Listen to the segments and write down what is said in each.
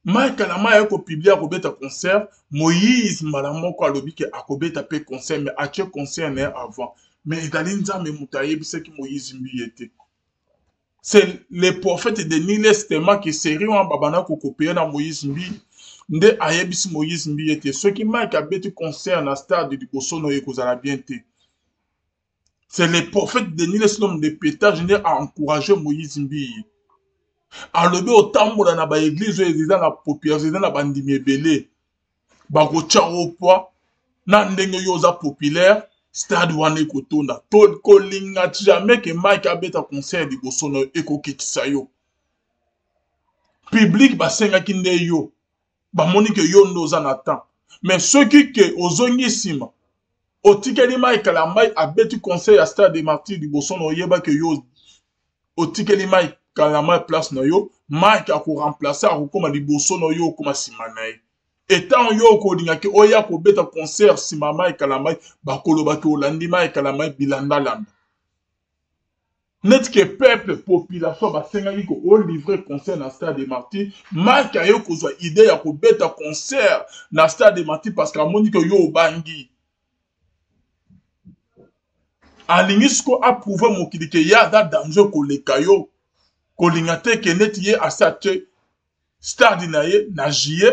Mike Kalama a publié à Kobeta concert, Moïse Malamoko a lobby à Kobeta pe concert, mais a concert avant. Mais Dalinza me mutaye, c'est que Moïse Mbi était. C'est les prophètes de Nile Stema qui seri en babana kokopé na Moïse Mbi. Nde ayebisi Moïse Mbi était. Ce qui Mike a bêté concert na stade du Bosono et Kozala bien té. C'est les prophètes de Nile Stema de pétage a encouragé Moïse Mbi. Alobi otambola na ba église eza na populaire eza na bandimi ebele bakotia opwa na ndenge yo oza populaire stade wana ekotonda to kolinga jamais ke Mike abeta concert liboso na ekokitisa yo public basengaki nde yo bamoni ke yo ndo oza na temps mais soki ke ozongi nsima otikeli Mike Kalamba abeti concert ya stade des martyrs liboso na oyeba ke yo otikeli Mike Kalama place na yo, Mike a remplacer a koma liboso na yo koma sima na ye. Etant yo ko linga ke oya ko beta concert sima Mike Kalama bakoloba ke olandi Mike Kalama bilanda landa. Net que peuple population basenga ko o livrer concert na stade des martyrs, Mike a yo ko zwa idée ya ko beta concert na stade des martyrs parce que amoni ke yo obangi. Alingisko approuver mokili ke ya da danger ko leka yo. Kolinga te ke neti ye asate stade na ye na jie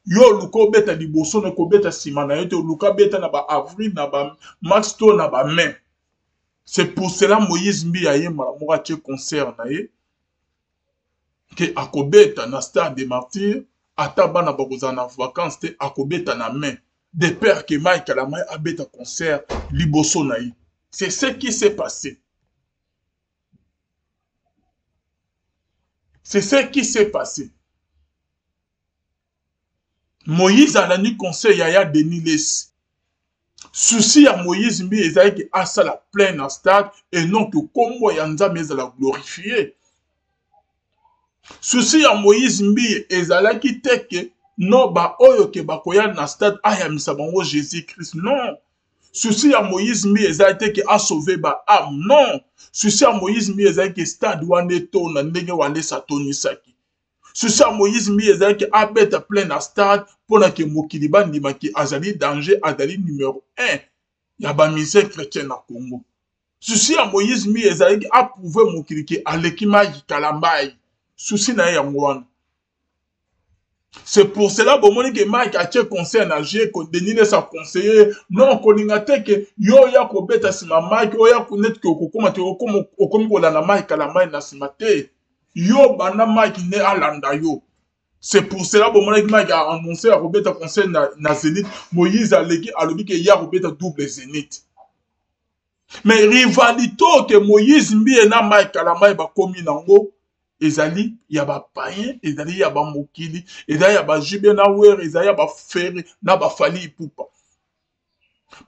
yo luko beta liboso na ko beta sima na ye te luka beta na ba avril na ba mars to na ba mai. C'est pour cela Moïse Mbi a ye malamoka tie concert na ye ke akobeta na stade des martyrs ata bana bakoza na vacances te akobeta na mai de père que Mike Kalama a beta concert liboso na ye. C'est ce qui s'est passé. C'est ce qui s'est passé. Moïse a lani conseil Yaya Denis Lessi. Souci à Moïse Mbi ezali ke asala plein en stade et non que kombo ya Nzambe ezala glorifié. Souci à Moïse Mbi ezalaki te ke no ba oyo ke bakoya na stade ayamisa bango Jésus-Christ. Non. Souci à Moïse Mbi ezali te ke a sauver ba âme. Non. Souci à Moïse Mbi ezali ke stade wane to na ndenge wane satonisaki. Souci à Moïse Mbi ezali ke abeta plein na stade pona ke mokili bandima ki azali danger azali numéro 1 ya ba misère chrétienne na Congo. Souci à Moïse Mbi ezali ke approuver mokili ke aleki Mike Kalamba. Souci na ye yango wana. C'est pour cela bomoni ke Mike a tie conseil na jie ko denine sa conseiller non kolinga te ke yo ya ko beta sima Mike oya ko net ke okokoma te okomi ko lana Mike Kalamba na sima te yo bana Mike ne alanda yo. C'est pour cela bomoni ke Mike a annoncé a ko beta conseil na Zénith Moïse aleki alobi ke ya ko beta double Zénith. Mais rivalité que Moïse Mbi na Mike Kalamba ba komi nango ezali ya ba païen ezali ya ba mokili ezali ya ba jibe na wer ezali ya ba fere na ba fali ipupa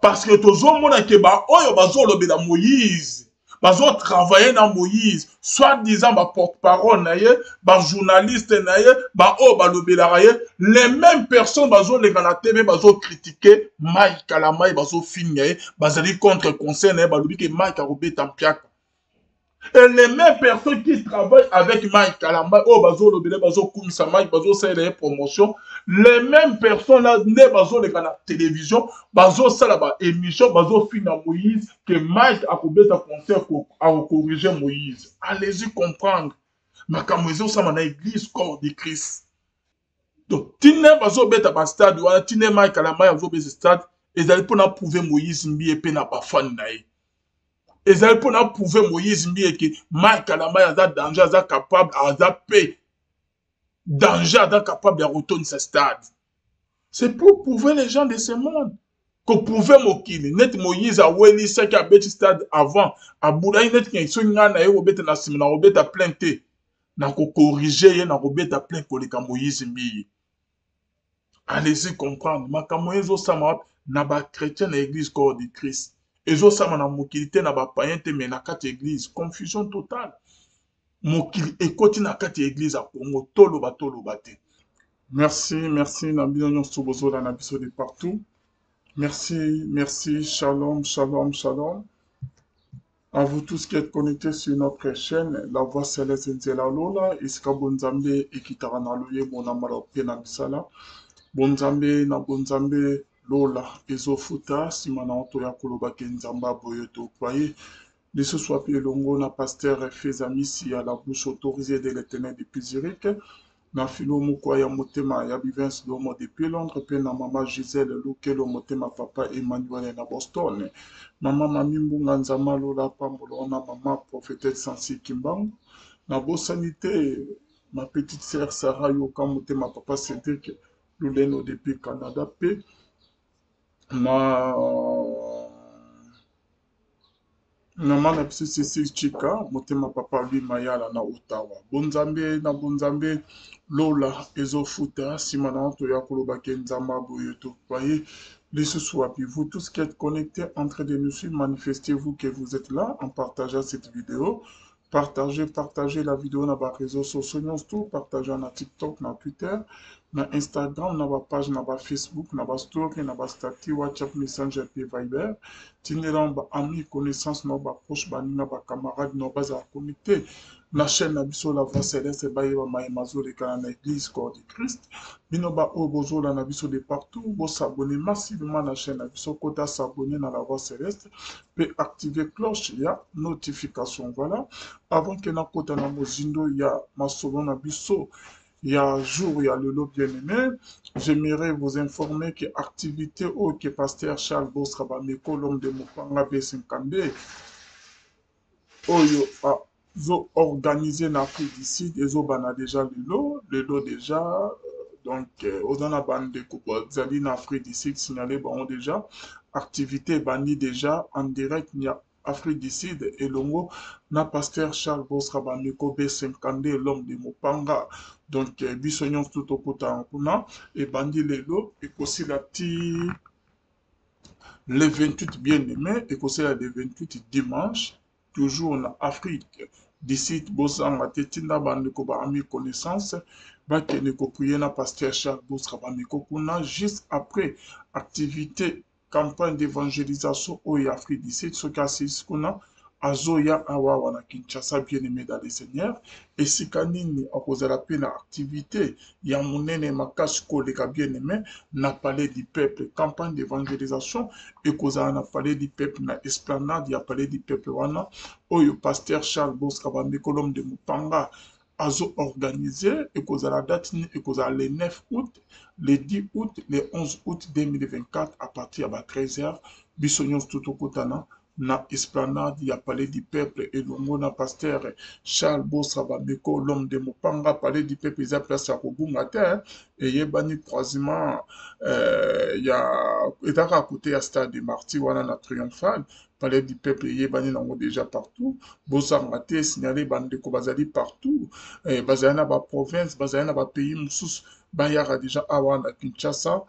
parce que tozo mona ke ba oyo bazo lobela Moïse bazo travailler na Moïse soit disant ba porte-parole na ye ba journaliste na ye ba o ba lobela ye les mêmes personnes bazo le na TV bazo critiquer Mike Kalama bazo finir bazali contre conseil na ba lobi ke Mike Robeta Mpiaka. Et les mêmes personnes qui travaillent avec Mike Kalamba, oh, bazo lobele, bazo kumisa Mike, bazo sala les promotions, les mêmes personnes là, ne bazo les la télévision, bazo sala ba émission, bazo fina Moïse, que Mike a coupé ta concert à corriger Moïse. Allez-y comprendre. Ma camoiseau, ça m'a église corps de Christ. Donc, tine bazo beta ba stade, ou tine Mike Kalamba, bazo beta stade, et ils allaient pour prouver Moïse Mbi et pena ba fan naï. Et ça pour prouver Moïse Mbi que Mike Kalamba a danger, a capable, a paix. Danger, a capable de retourner ce stade. C'est pour prouver les gens de ce monde. Qu'on pouvait Mokili. Net Moïse a weli ce qui a bêti stade avant. A Boulaï net qui a eu na robeta na sima, na robeta plainte. Na ko corriger, na robeta plainte pour les Moïse Mbi. Allez-y comprendre. Ma Moïse au Samar, na ba chrétien na l'église corps de Christ. Ezo sama na mokili te na ba païen te mais na kati église confusion totale mokili ekoti na kati église a Congo tolo ba te. Merci na bino nyonso bozola na biso de partout. Merci shalom. À vous tous qui êtes connectés sur notre chaîne, La Voix Céleste Nzela Lola, Iska Bonzambe et Kitaranalouye, Bonamara Pena Bisala, Bonzambe na Bonzambe Lola, Ezofuta, Simana Antoya Koloba Kenzamba Boyoto Kwaye, de ce soit Longo, na pasteur Fezamisi à la bouche autorisée de l'éternel depuis Zurich, na filo mukwaya motema ya Bivens Lomo depuis Londres, pe na mama Gisèle Lukelo motema papa Emmanuel na Boston, mama Mamimbu Nganzama Lola Pambolo na mama prophétesse Sansi Kimbangu, na beau sanité, ma petite sœur Sarah Yoka motema papa Cédric Luleno depuis Canada, pe na biso sisi chika motema papa lui mayala na Ottawa. Bonzambe na bonzambe Lola ezofuta simana to ya koloba kenzamba boyoto voyez les soir puis vous tous qui êtes connectés en train de nous suivre, manifestez-vous que vous êtes là en partageant cette vidéo. Partagez la vidéo dans les réseaux sociaux, partagez na TikTok, na Twitter, na Instagram, na page, na Facebook, na story, na statut, WhatsApp, Messenger, et Viber. Tinez-en amis, connaissances, na proches, na camarades, na connectés. La chaîne na biso La Voix Céleste, baïba maïmazo de Canada, Église Corps de Christ. Binoba obozo la nabiso de partout. Vous s'abonnez massivement à la chaîne na biso, kota s'abonner dans La Voix Céleste, puis activer cloche, il y a notification. Voilà. Avant que na kota na mozindo, il y a ma solo na biso. Il y a jour, il y a le lot bien-aimé. J'aimerais vous informer que activité au que pasteur Charles Bosrabameko, l'homme de Mopanga B50, Oyo a organisé en Afrique d'ici, des a déjà le lot déjà, donc, aux la bande de Zali en Afrique d'ici, signalé, bon, déjà, activité bannie déjà en direct, il y a Afrique du Sud et Longo, na pasteur Charles Bosrabameko B50, l'homme de Mopanga. Donc, bisognon tout au côté en Puna, et bandi lelo, et aussi la petite, le 28 bien-aimé, et aussi la le 28 dimanche, toujours en Afrique. D'ici, Bosan, la tétina, bande koba ami connaissance, ba kene ko prier na pasteur Charles Bosrabameko Kuna, juste après, activité, campagne d'évangélisation au Afrique d'ici, ce cas c'est Kuna, Azoya Awawa na Kinshasa, bien-aimé dans les seigneurs, et si kanini a posé la peine à activité, ya monene makashko les bien-aimé, n'a parlé du peuple, campagne d'évangélisation, et koza n'a parlé du peuple na esplanade, ya parlé du peuple wana, oyo pasteur Charles Bosrabameko l'homme de Mupanga, Azo organisé, et koza la date, et koza le 9 août, le 10 août, le 11 août 2024, à partir de 13h, bisognos tout au kotana, na esplanade, il y a parlé du peuple et le na pasteur Charles Bosrabameko, l'homme de Mopanga, parlé du peuple, ils ont place à Kobungate, et il y a banni croisement, il y a, et à côté, à Stade de Marty, voilà, na triomphal, parler du peuple, il y a banni déjà partout, Bosrabamate, signalé, bande de Kobazali partout, Bazana, ba province, Bazana, ba pays, Moussous, Bayara déjà, Awana, Kinshasa,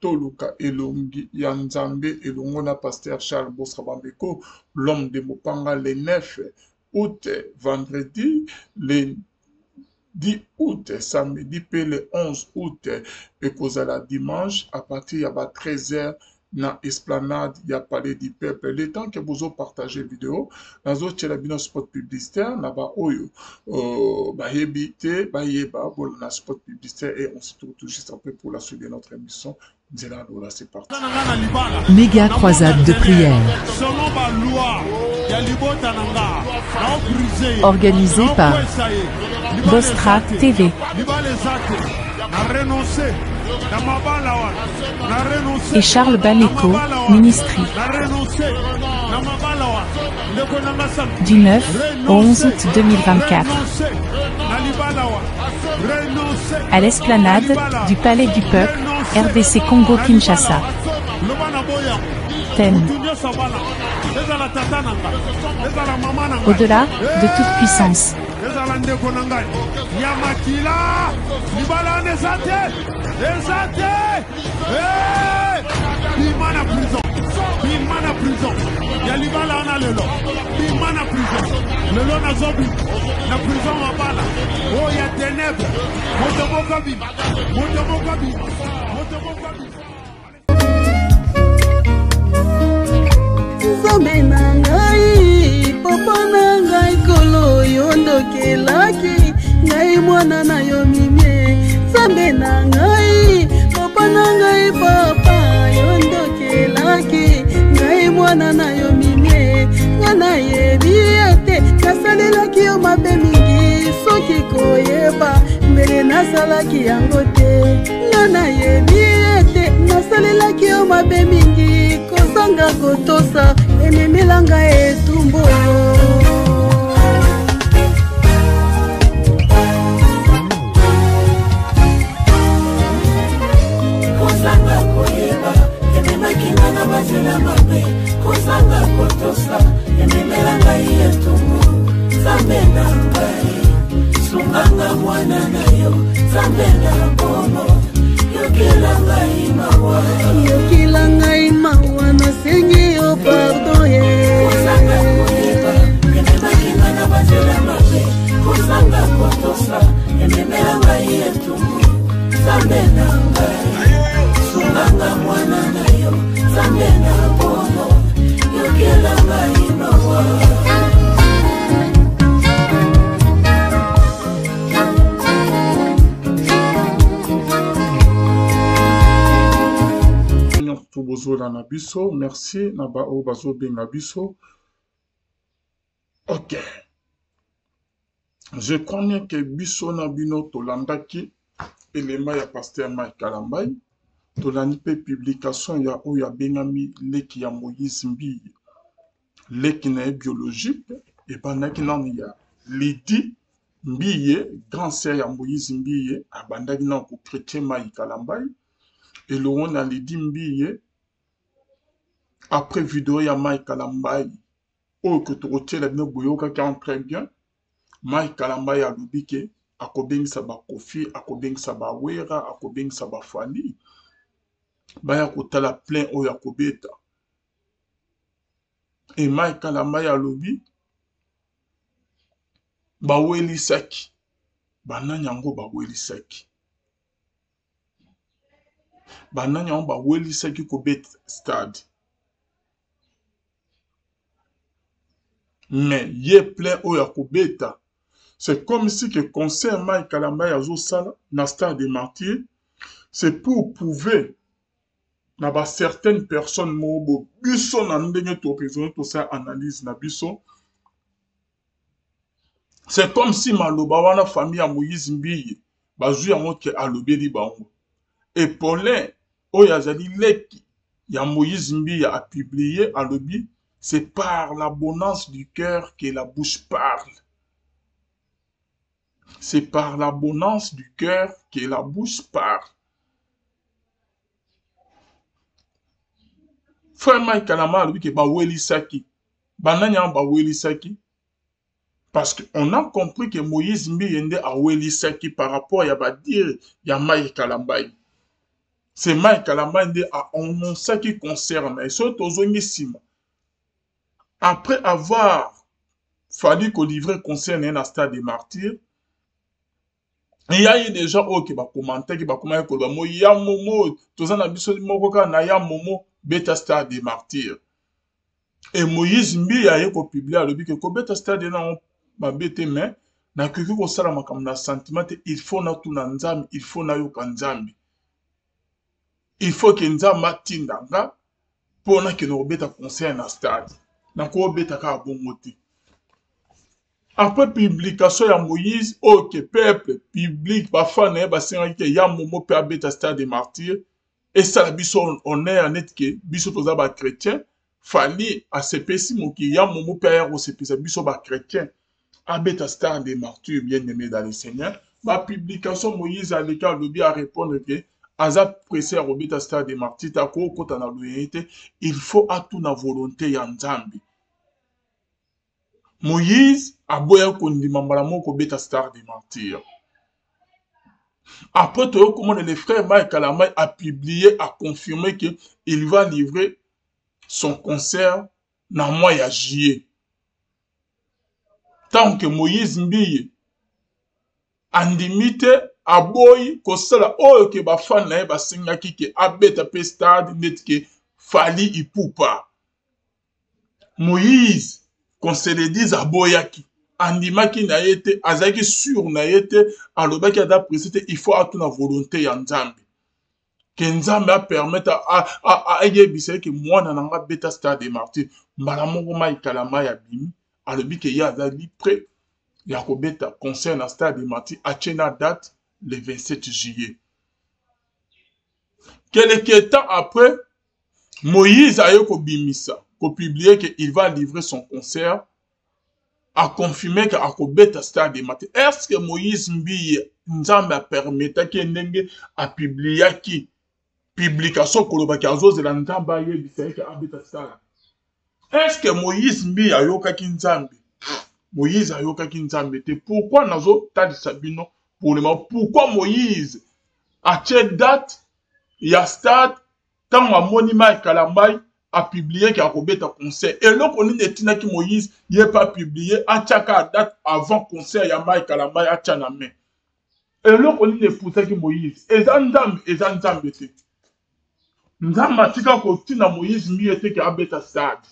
Toluka Elongi Yanzambe Elongo na pasteur Charles Bosrabameko, l'homme de Mopanga, le 9 août, vendredi, le 10 août, samedi, puis le 11 août, et la dimanche, à partir de 13h, na esplanade, il y a parlé du peuple. Le temps que vous avez partagé la vidéo, dans autres la spot publicitaire, na ba oyo, ba yebite, ba yeba, bon, na spot publicitaire, et on se retrouve tout juste après pour la suite de notre émission. C'est parti. Méga croisade de prière. Organisée par Bostra TV. Et Charles Bameko, Ministry. Du 9 au 11 août 2024. À l'esplanade du Palais du Peuple, RDC Congo-Kinshasa. Thème. Au-delà de toute puissance. Nzambe na ngai yondokelaki ngai mwana na yo mimie Nzambe na ngai papa na ngai papa yondokelaki ngai mwana na yo mimie ngana yebi ete nasalelaki yo mabe mingi soki koyeba mbele nasalaki yango te ngana yebi ete nasalelaki yo mabe mingi kozanga kotosa ememelanga etumbu kozanga koyeba ememaki na bazela mabe kozanga kotosa ememelanga etumbu Nzambe na ngai sunganga mwana na yo Nzambe na bomo yokela ngai mawa nasengi yo pardon ye kozanga koyeba ememaki na bazela mabe kozanga kotosa ememelanga etumbu Nzambe na ngai sunganga mwana na yo Nzambe na bomo yokela ngai mawa Bozola na biso, merci na bao bazo benga biso. Ok. Je connais que biso na bino tolandaki elema ya pasteur Mike Kalambay. Tolandi pe publication ya oya bengami leki ya Moïse Mbiye. Leki na biologique et bandaki nani ya Lydie Mbiye, grand sœur ya Moïse Mbiye, abandaki na ko chrétien Mike Kalambay. Et le on a Lydie Mbiye après vidéo ya Mike Kalambay oh que tu retiens la bino boyoka qui en très bien Mike Kalambay a lubike akobengisa ba Kofi akobengisa ba Wera akobengisa ba Fali baya kotala plein oyo akobeta et Mike Kalambay a lobi ba weli saki bananya ngo ba weli saki bananya ngo ba weli saki kobeta stade. Mais yé plein oya kobeta. C'est comme si que concert Mike Kalambay azo sala na stade des martyrs, c'est pour prouver na ba certaines personnes mobo biso na ndenge to présenter to sa analyse na biso. C'est comme si maloba wana famille ya Moïse Mbiye bazu yango ke alobeli bango. Et Paulin oya zali leki ya Moïse Mbiye a publié alobi. C'est par l'abondance du cœur que la bouche parle. C'est par l'abondance du cœur que la bouche parle. Frère Mike Kalambay, lui, qui est Baweli Saki. Bananya Baweli Saki. Parce qu'on a compris que Moïse Mbiye a Weli Saki par rapport à dire ya Mike Kalambay. C'est Mike Kalambay a un ça qui concerne. Et surtout aux onissima. Après avoir fallu qu'on livre concerne un stade des martyrs, il y a eu des gens qui ont commenté, qui ont commenté, il y a un moment, tout ça, il y a un moment, bêta stade des martyrs. Et Moïse Mbiye a publié à l'objet que bêta stade des martyrs, mais na quelque chose ça comme na sentiment, il faut na tout nzambi, il faut na yoka nzambi. Il faut que nzambi matindanga pour na que nous bêta concerne un stade. Après publication ya Moïse, ok, peuple, public, parfois, il y a un moment pour abeta stade des martyrs, et ça, on est en est que, biso toza ba chrétien, fallait à ce pessi, il y a un moment pour avoir ce pessi, biso ba chrétien, abeta stade des martyrs, bien aimé dans le Seigneur, ma publication Moïse a l'écart de bien répondre que, Azap pressé à robita stade des martyrs, tako kota na loyauté, il faut à tout na volonté ya nzambi. Moïse a boya kondima malamo ko beta stade des martyrs. Après tout, comment le frère Mike Kalambay a publié, a confirmé que il va livrer son concert dans le mois de juillet. Tant que Moïse Mbiye andimite aboyi kosala oyo ke ba fan na ye basingaki ke abeta pe stade net ke Fally Ipupa. Moïse qu'on se le dise aboyaki andimaki na ye te azalaki sur na ye te alobaki ata presi te il faut atuna volonté ya nzambe ke nzambe apermettre ayebisa ke mwana na nga beta Stade des Martyrs mbala moko mai kalama ya bimi alobi ke ye azali prêt ya kobeta concert na Stade des Martyrs atie na date le 27 juillet. Quelques temps après, Moïse a eu kobimisa, publié qu'il va livrer son concert, a confirmé qu'il a kobeta Stade des Martyrs. Est-ce que Moïse Mbiye Nzambe a permis qu'il a publié qui publication kolobaki azozela Nzambe ayebisa ke abeta Stade? Est-ce que Moïse Mbiye ayokaki Nzambe? Moïse ayokaki Nzambe te. Pourquoi nazo talisa bino pour le moment? Pourquoi Moïse a tie date ya Stade tant amoni mai kalambai a publié qu'il a kobeta concert et là on netina ki Moïse yé pas publié a tiaka date avant concert ya mai kalambai a tia na main et là on ne poussa ki Moïse ezanzambe te nzamba tika ko tina Moïse Mbiye te ki abeta Stade.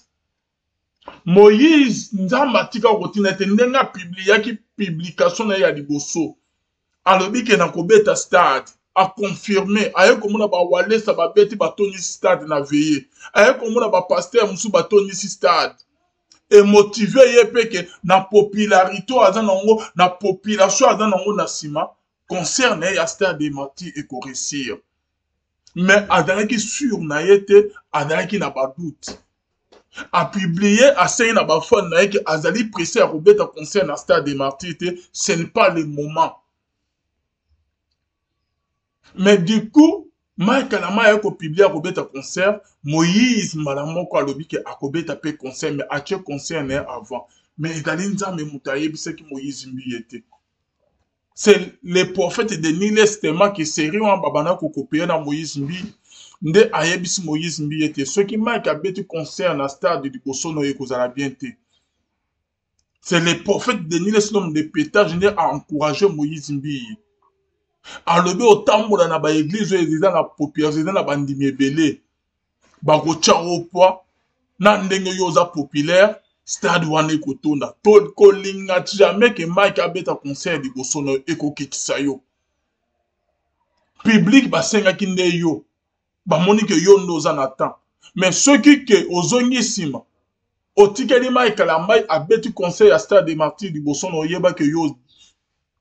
Moïse nzamba tika ko tina te ndenga publié ki publication na ya liboso alobi ke na kobeta Stade a confirmé aye komona ba walesa ba beti batoni Stade na veillé aye komona ba pasteur musu batoni Stade et motivé ye peke na popularité azanango na population azanango na sima concerne ya Stade des Martyrs et ko réussir mais azalaki sur na yete azalaki na ba doute a publié a sey na ba fond na yeke azali pressé à kobeta concert na Stade des Martyrs te ce n'est pas le moment. Mais du coup, Mike Alama a publié à Kobeta concert, Moïse Malamoko a lobby à Kobeta pe concert, mais à concert avant. Mais Dalinza me moutaye, c'est que Moïse Mbiye était. C'est les prophètes de Nile Stema qui sérieux en babana ko copier na Moïse Mbiye. Nde ayebisi Moïse Mbiye était. Ceux qui Mike a bêtu concert na Stade du Bosono et Kozala bien été. C'est les prophètes de Nile Stema de pétage a encouragé Moïse Mbiye. Alobi otambola na ba église ezeza na populaire ezeza na bandimi ebele bakotia opwa na ndenge yoza populaire Stade wana ekotonda to kolinga jamais que Mike abeta concert liboso na ekokitisa yo public basengaki nde yo bamoni ke yo ndoza na temps mais soki ke ozongi sima otikeli Mike Kalambai abeti concert ya Stade des Martyrs liboso na oyeba ke yo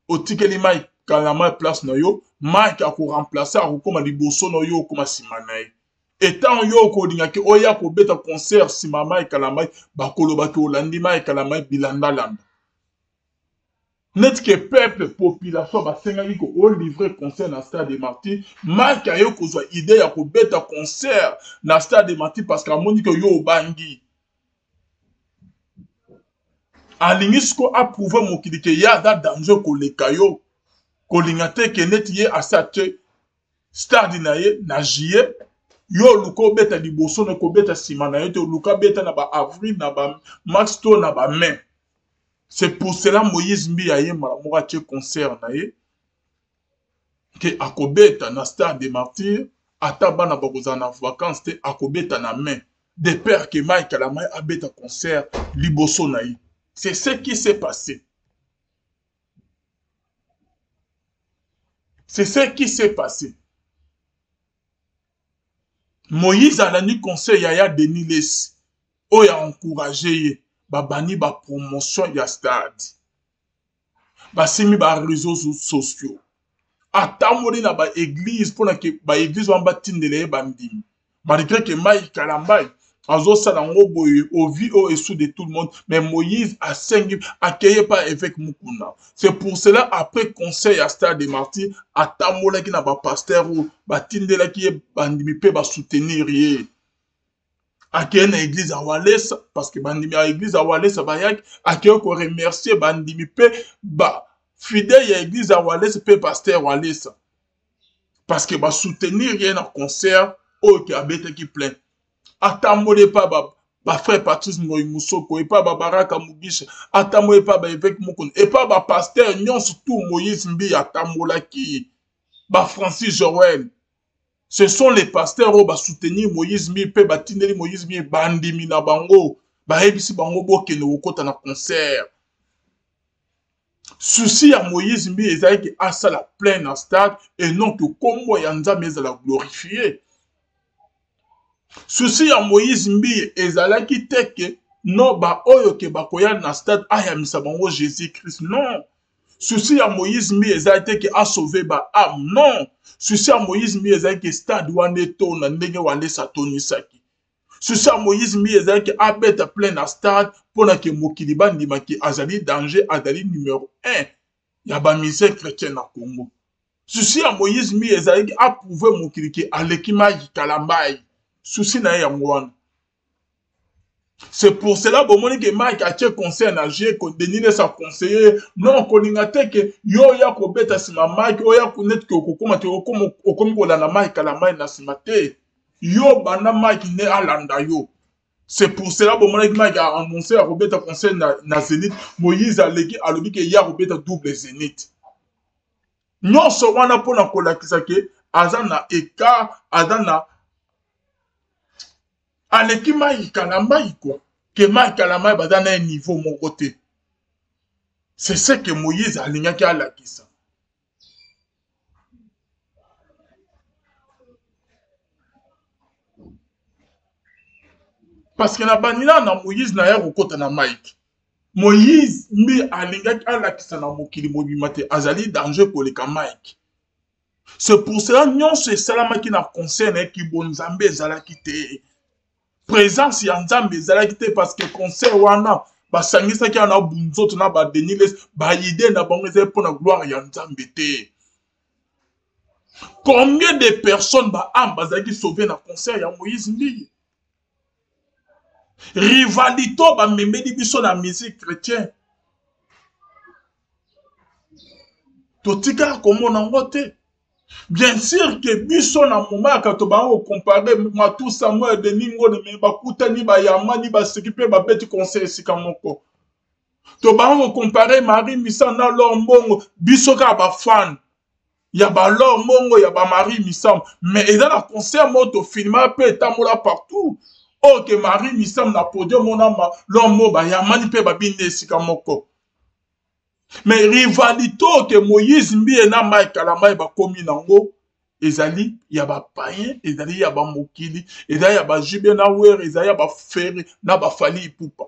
otikeli Mike Kalama place na yo, Mike a ko remplacer a ko ma liboso na yo ko ma simanae. Etant yo ko linga ki oya ko beta concert sima Mike Kalama ba koloba ki olandi Mike Kalama bilanda landa. Net que peuple population ba senga ko o livrer concert na Stade des Martyrs, Mike a yo ko zo idée ya ko beta concert na Stade des Martyrs parce que amoni ko yo bangi. Alingisko approuver mokili ke ya da danger ko lekayo. Kolingate kenet ye asate Stade na ye na jiye yo luko beta liboso na ko beta sima na yo te luka beta na ba avril na ba mars to na ba mai. C'est pour cela Moïse Mbiye ye malamoka che concert na ye ke akobeta na Stade des Martyrs ata bana bakoza na vacances te akobeta na mai de peur que Mike Kalama abeta concert liboso na ye. C'est ce qui s'est passé. C'est ce qui s'est passé. Moïse a la nuit conseil Yaya Denis Les. Oh, il a encouragé. Bani ba promotion ya Stade. Basimi ba réseaux sociaux. Atamori na ba église pour que ba église wamba tindele bandimi. Malgré que Mike Kalambai azo salango boye au vie au sous de tout le monde, mais Moïse a cinq accueilli par évêque Mukuna. C'est pour cela après conseil à Stade des Martyrs à tamola qui n'a pas pasteur ou batindela qui est bandimi pe ba soutenir yé. Accueilli na église à Wallace parce que bandimi à église à Wallace ba yak accueilli ko remercier bandimi pe ba fidèle à église à Wallace pe pasteur Wallace parce que ba soutenir yé na concert au qui a bête qui plein. Atamole pas ba frère Patrice Ngoyi Musoko et pas ba Baraka Mugisha atamole pas ba évêque Mukuna et pas ba pasteur nyon surtout Moïse Mbiye atamola ki ba Francis Joël. Ce sont les pasteurs qui ba soutenir Moïse Mbiye pe ba tineli Moïse Mbiye bandimi na bango ba hebisi bango bokene okota na concert. souci ya Moïse mbi ezali ke asala plein na stade et non que kombo ya Nzambe ezala glorifié. Souci ya Moïse mbi ezalaki te ke non ba oyo ke bakoya na stade ayamisa bango Jésus Christ. Non. Souci ya Moïse mbi ezali te ke a sauver ba âme. Non. Souci ya Moïse mbi ezali ke stade wane to na ndenge wane satonisaki. Souci ya Moïse mbi ezali ke abeta plein na stade pona ke mokili bandima ke azali danger azali numéro 1 ya ba misère chrétien na Congo. Souci ya Moïse mbi ezali ke approuver mokili ke aleki mai kalambai. Souci na ya mwana. C'est pour cela que Mike a tché conseil na Dieu ko denine sa conseiller non ko linga te ke yo ya ko beta sima Mike yo ya ko net ke okoma te okomi ko na Mike kala mai na sima te yo bana Mike ne alanda yo. C'est pour cela que Mike a annoncé à Robeta conseil na Zénith Moïse a leki alobi ke ya Robeta double Zénith. Non so wana pona ko lakisa ke azana eka azana aleki mai kalamai quoi que mai kalamai bazana un niveau mon côté. C'est ce que Moïse a lingaki à la kisa. Parce que na banina na Moïse na ya kokota na Mike. Moïse mi alingaki à la kisa na mokili mobimate azali danger pour les Mike. C'est pour cela non c'est salamaki na concerne ki bonzambe ezalaki te. Présence ya Nzambe ezalaki te parce que concert wana basangisaki ana bunzoto na ba deniles ba idée na bango ezali pona gloire ya Nzambe te. Combien de personnes ba âme bazalaki sauver na concert ya Moïse mbi? Rivalito ba memeli biso na musique chrétien. Totika komona ngote. Bien sûr que biso na moment quand on comparer Matou Samuel de Ningo de Bakuta ni ba Yama ni ba s'occuper ba bête conseil sikamoko. To ba on comparer Marie Missa na Lombongo biso ka ba fan. Ya ba Lombongo ya ba Marie Missa mais et dans la concert moto filma pe tamola partout. Oh que Marie Missa na podium mona ma Lombo ba Yama ni pe ba binde sikamoko. Mais rivalito que Moïse mbi na mai kalamai ba komi nango ezali ya ba païen ezali ya ba mokili ezali ya ba jibé na wer ezali ya ba fere na ba fali ipupa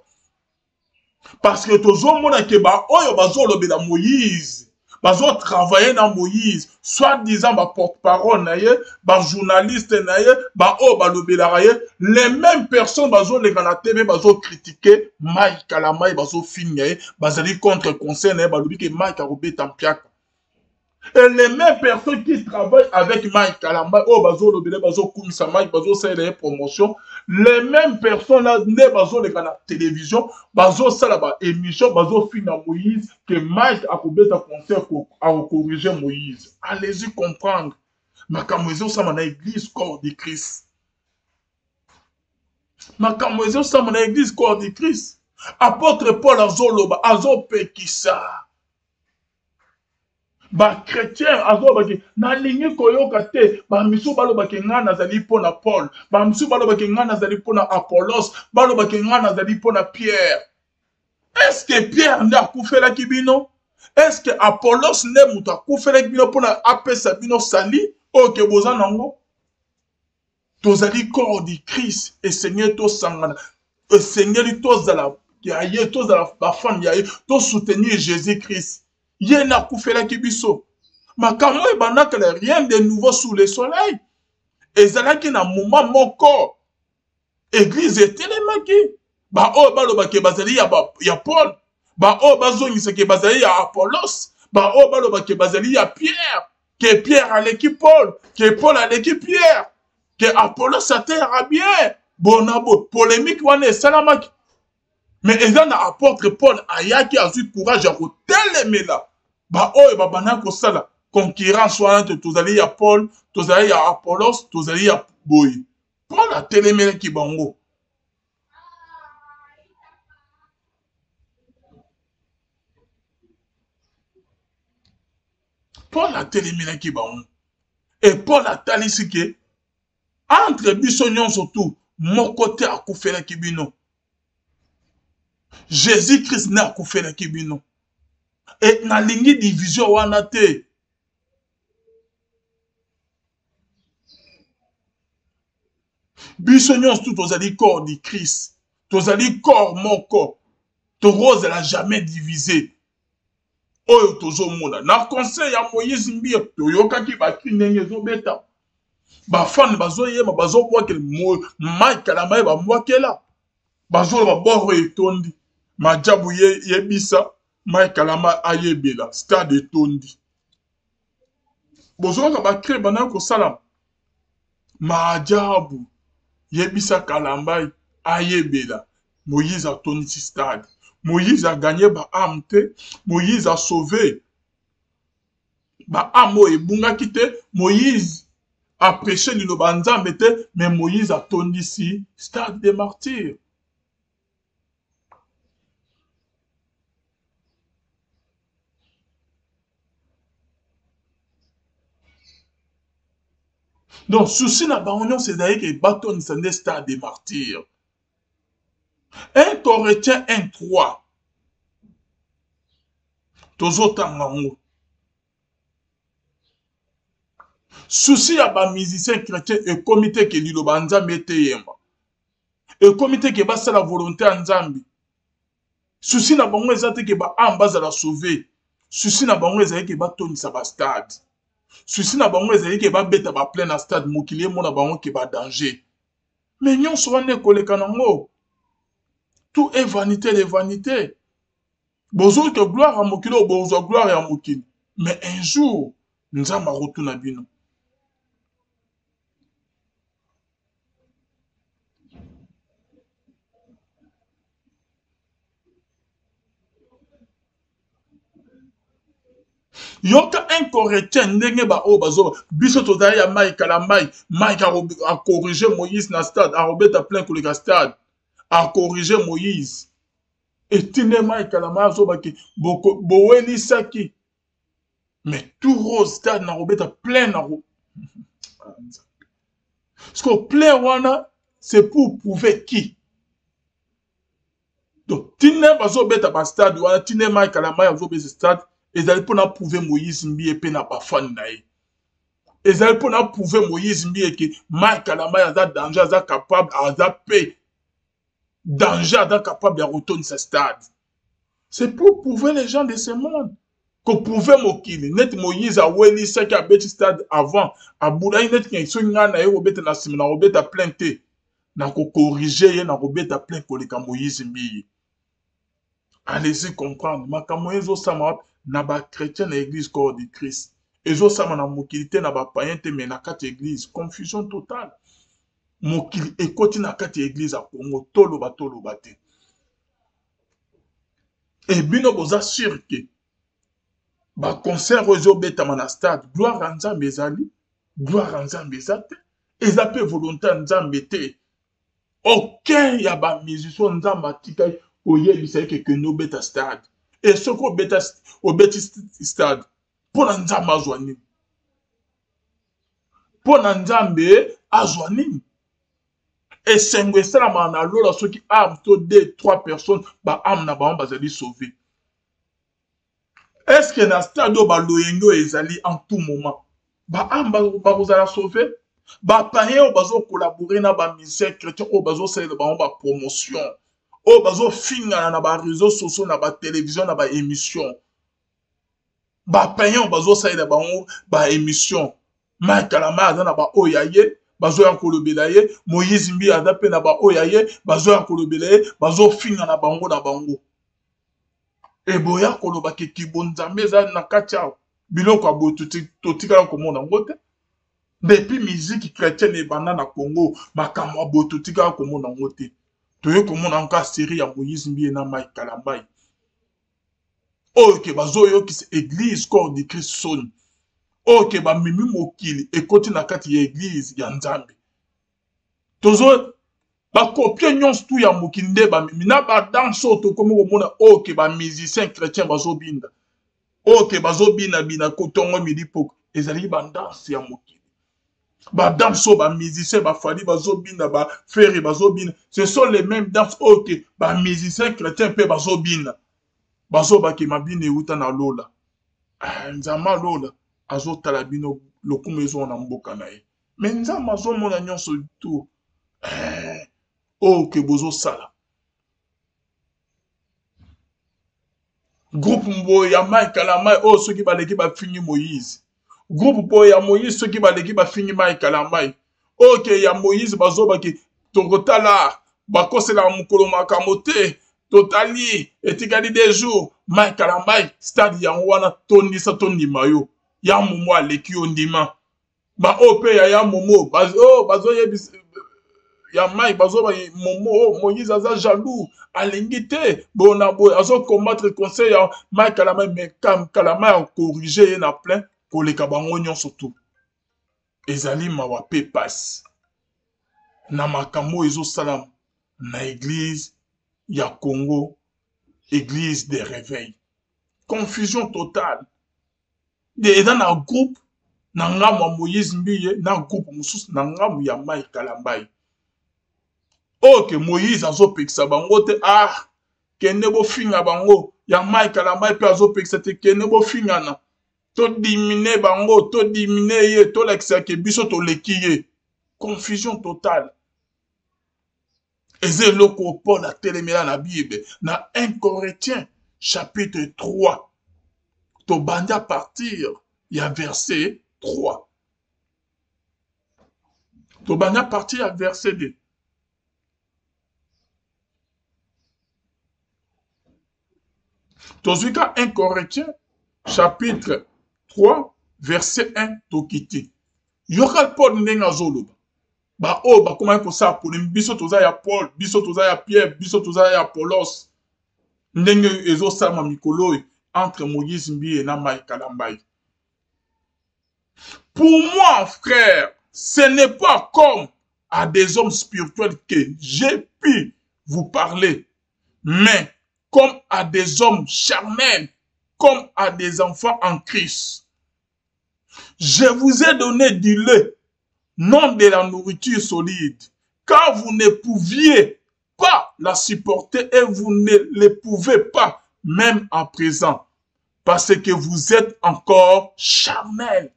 parce que tozo mona ke ba oyo bazo lobela Moïse bazo travailler na Moïse soit disant ba porte-parole na ye ba journaliste na ye ba o ba lobela ye les mêmes personnes bazo le na TV bazo critiquer mai kalamai bazo finir bazali contre conseil na ba lobi ke mai ka robeta mpiaka. Et les mêmes personnes qui travaillent avec Mike Kalamba, oh, bazo lobele, bazo kumisa Mike, bazo faire des promotions, les mêmes personnes là, ne bazo les canaux télévision, bazo ça ba émission, bazo finir Moïse, que Mike a coupé ta concert à corriger Moïse. Allez-y comprendre. Ma camoison, ça m'a église corps de Christ. Ma camoison, ça m'a église corps de Christ. Apôtre Paul Azoloba, Azope Kissa. Ba chrétien azobaki na lingi koyoka te ba misu balobaki nga nazali pona Paul ba misu balobaki nga nazali pona Apollos balobaki nga nazali pona Pierre. Est-ce que Pierre n'a akufela kibino? Est-ce que Apollos ne muta akufela kibino pona apesa bino sali o ke boza nango? Tozali corps du Christ et Seigneur to sangana et Seigneur to zala ya ye to zala ba femme ya ye to soutenir Jésus-Christ. Yé n'a koufela kibiso. Ma kamo e banaka rien de nouveau sous le soleil. Et zalaki na moment moko. Église etelemaki. Ba o balobaki bazali ya Paul. Ba o bazongisaki bazali ya Apollos. Ba o balobaki bazali ya Pierre. Que Pierre a l'équipe Paul. Que Paul a l'équipe Pierre. Que Apollos a terre bien. Bonabo. Polémique wane salamaki. Mais il y a un apôtre Paul ayaki a eu courage à tellement là. Bah oh et bah banako sala concurrence soit tous allés à Paul, tous allés à Apollos, tous allés à Boy. Paul a tellement qui bango. Paul a tellement qui bango. Et Paul a talisi que entre bisognon surtout mon côté a koufela kibino. Jésus-Christ n'a koufela kibino. Et na lingi division wana te. Biso nyonso tout tozali corps du Christ. Tozali corps moko. To rose la jamais divisé. Oyo tozomona. Na conseil ya Moïse Mbia toyokaki baki ndenge ezobeta. Bafane bazoyema bazobwakela mai kalama bamwakela. Bazoloba boro etondi. Majabu yebisa mai kalama ayebela. Stade etondi. Bozoka bakre bana kosala majabu yebisa kalambai ayebela. Moïse a tourné ce stade. Moïse a gagné ba âme te. Moïse a sauvé ba âme et bunga kite. Moïse a prêché le banzambe te. Mais Moïse a tourné ici stade des martyrs. Donc, souci na ba union c'est d'ailleurs que bâton c'est stade des martyrs. 1 Corinthiens 1:3. Tozotangango. Souci à ba musicien chrétien et comité que lilo banza mete yemba. Et comité que basa la volonté en Zambie. Souci na bango ezate que ba ambaza la sauver. Souci na bango ezate que ba toni sa ba stade. Souci na bango ezate que ba beta ba plein na stade mokili mo na bango que ba danger. Mais nyon so wane koleka nango. Tout est vanité de vanité. Bozo que gloire à Mokilo, bozo gloire à Mokil. Mais un jour, nous allons retourner à Bino. Yoka un chrétien ndenge ba o bazo biso tozali ya mai kalamai mai a corriger Moïse na stade a robeta plein ko le stade a corriger Moïse. Et tinema et kalama zobaki boweni saki. Mais tout rose stade na robeta plein na ro. Parce que plein wana c'est pour prouver qui. Donc tinema zobeta ba stade wana tinema et kalama zobeta stade ezali pour na prouver Moïse Mbie pe na ba fan na ye. Ezali pour na prouver Moïse Mbie que mai kalama aza danger aza capable aza paix. Danger d'être capable de retourner ce stade. C'est pour prouver les gens de ce monde. Qu'on pouvait mokili. Net Moïse a weni ce qui a bêti stade avant. A Boudaï net qui est na yo obeta na sima na obeta plein te. Na ko corriger na obeta plein koleka Moïse mbi. Allez-y comprendre. Makambo ezo sama na ba chrétien na église corps du Christ. Ezo sama na mokilité na ba païen te mais na quatre église. Confusion totale. Mokili ekoti na kati église a Congo toloba te. Et bino boza sûr que ba concert ozo beta na stade gloire à Nzambe ezali gloire à Nzambe ezate ezape volonté à Nzambe te. Aucun ya ba musicien Nzambe atika oyebisa que no beta stade. Et ce ko beta au beti stade pour Nzambe azwani. Pour Nzambe azwani. Et c'est ça na lola ceux qui âme to 2-3 personnes ba âme na ba bazali sauver. Est-ce que na stade ba loyengo ezali en tout moment ba âme ba bazala sauver ba païen bazo collaborer na ba musicien chrétien o bazo saler ba promotion o bazo finga na ba réseaux sociaux na ba télévision na ba émission ba païen bazo saler ba émission ma kalama na ba oyaye bazo ya kolobela ye Moïse Mbi adape na ba oyaye bazo ya kolobela ye bazo finga na bango na bango e boya koloba ke kibonzambe za na katia biloko abo totika komona ngote depuis musique chrétienne e banda na Congo makambo abo totika komona ngote toye komona nka série ya Moïse Mbi na mai kalambai oke bazo yo ki église corps du Christ son. Ok, ba mimi mokili ekoti na kati ya église ya Nzambe. Tozo ba kopie nyonso tu ya mokili nde ba mimi na ba danso to komo komona ok ba musicien chrétien bazo binda. Ok bazo bina kotongo midi poko ezali ba danse ya mokili. Ba danso ba musicien ba fali bazo binda ba frère bazo binda. Ce sont les mêmes danses ok ba musicien chrétien pe bazo binda. bazoba ke mabine euta na lola. Nzama lola azotala bino lokumu ezo na mboka na ye. Mais nzama azomona nyonso tu. Oh ke bozo sala. Groupe mbo ya Mai Kalamai oh soki baleki ba fini Moïse. Groupe po ya Moïse soki baleki ba fini Mai Kalamai. Ok ya Moïse bazoba ki tokotala bakosela mukolo makamote totali etikali des jours Mai Kalamai stade ya wana tondisa tondima yo ya momo aleki yo ndima ba ope ya momo bazo yebisa ya Mai bazoba momo Moïse aza jaloux alingi te bona boy azo combattre conseil ya Mai Kalamai mais Kalamai a corrigé na plein koleka bango nyonso tout ezali mawa pe passe na makambo ezo salam na église ya Congo église des réveils confusion totale de dans un groupe na ngamu Moïse Mbiye na groupe mususu na ngamu ya Mai Kalamai. Ok Moïse azo pekisa bango te kende bo finga bango ya Mai Kalamai pe azo pekisa te kende bo finga na to dimine bango to dimine ye to lekisa ke biso to lekiye confusion totale. Eze loko Paul a telemela na Bible na 1 Corinthiens chapitre 3 to bandi à partir il y a verset 3 to bandi à partir il y a verset 2 to zuka 1 Corinthiens chapitre 3 verset 1 to kiti yokal Paul ndenga zoloba ba o ba comment ko sa pour biso toza ya Paul biso toza ya Pierre biso toza ya Apollos ndenge ezo sama mikolo entre Moïse Mbiye et Mai Kalamai. Pour moi frère, ce n'est pas comme à des hommes spirituels que j'ai pu vous parler, mais comme à des hommes charnels, comme à des enfants en Christ. Je vous ai donné du lait, non de la nourriture solide, car vous ne pouviez pas la supporter et vous ne le pouvez pas même à présent, parce que vous êtes encore charnel.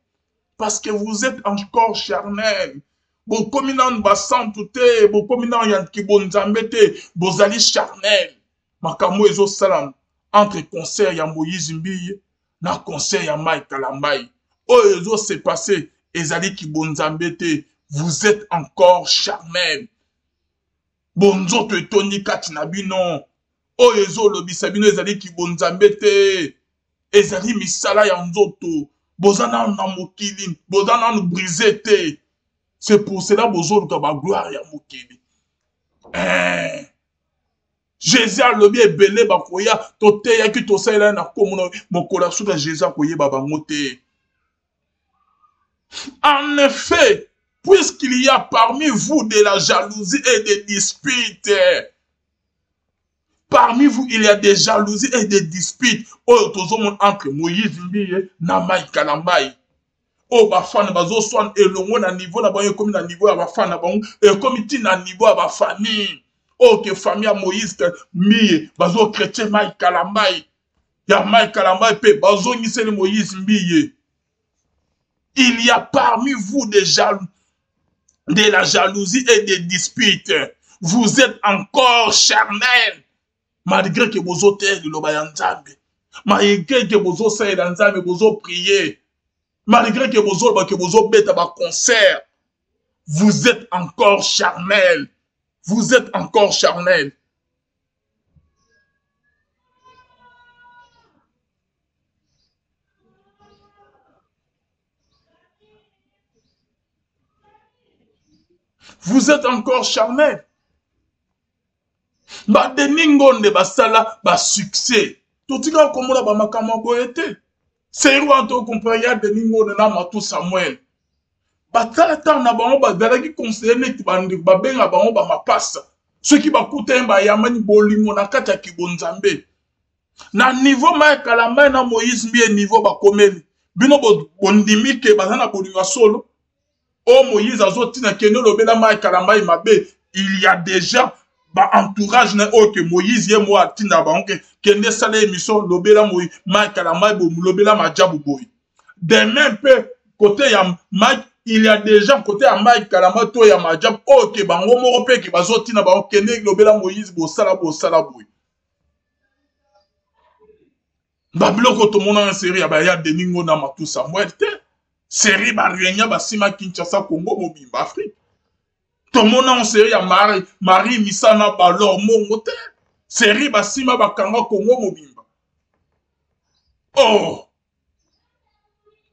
Parce que vous êtes encore charnel. Bon, comme il en bassan tout est, bon, comme il en a qui bon zambete, bon, allez charnel. Makamo ezo salam, entre conseil ya Moïse Mbiye, na conseil ya Mai Kalamai. Oh, ezo s'est passé, ezali ki bon zambete, vous êtes encore charnel. Bonzo te toni katinabino. Oh, ezo lobisabino ezali ki bon zambete. Ezali misala ya nzoto. Bozana na mokili. Bozana nou brisé te. C'est pour cela bozo luka ba gloire ya mokili. Jésus a lobi ebele bakoya. Tote ya ki tosa ila na komono. Mokola suka Jésus a koye babangote. En effet, puisqu'il y a parmi vous de la jalousie et des disputes, parmi vous, il y a des jalousies et des disputes. Oh, tout le monde entre Moïse Mbiye na Mai Kalamai. Oh, bafana bazo swan elongo na niveau na banyo comme na niveau ya bafana bango et comme iti na niveau ya bafamille. Oh, que famille Moïse Mbiye bazo chrétien Mai Kalamai. Ya Mai Kalamai pe bazo niseli Moïse Mbiye. Il y a parmi vous des de la jalousie et des disputes. Vous êtes encore charnel. Malgré que vous êtes le Lobayanzambe. Malgré que vous êtes dans vous priez. Malgré que vous êtes à concert. Vous êtes encore charnel. Vous êtes encore charnel. Vous êtes encore charnel. Ba deningonde basala ba succès. Totika komona ba makama boyete. Seiru anto kompanya deningonde na matu Samuel. Batala ta na bango ba dalaki conseiller net bandi ba benga bango ba mapasa. Ceux qui ba kutemba yamani bolingo na kati ya kibonzambe. Na niveau Mai Kalamai na Moïse Mbiye niveau ba komeli. Bino bondimi ke bazana bolingo solo. Oh Moïse azotina keno lobela Mai Kalamai mabe. Il y a déjà entourage na oyo ke Moïse ye mo atinda bango ke kende sala émission lobela Moïse Mike la mai bo lobela majabu boy. De même peu côté ya Mike il y a des gens côté ya Mike Kalama to ya majab oyo ke bango moko pe ke bazotina bango kende lobela Moïse bo sala boy. Babiloko to mona série ya ba ya Deningo na Matu Samuel te. Série ba renya ba sima Kinshasa Congo mobimba Afrique. To mona série ya Marie Misana Balor Mongo te. Série ba sima ba kanga Congo mobimba. Oh.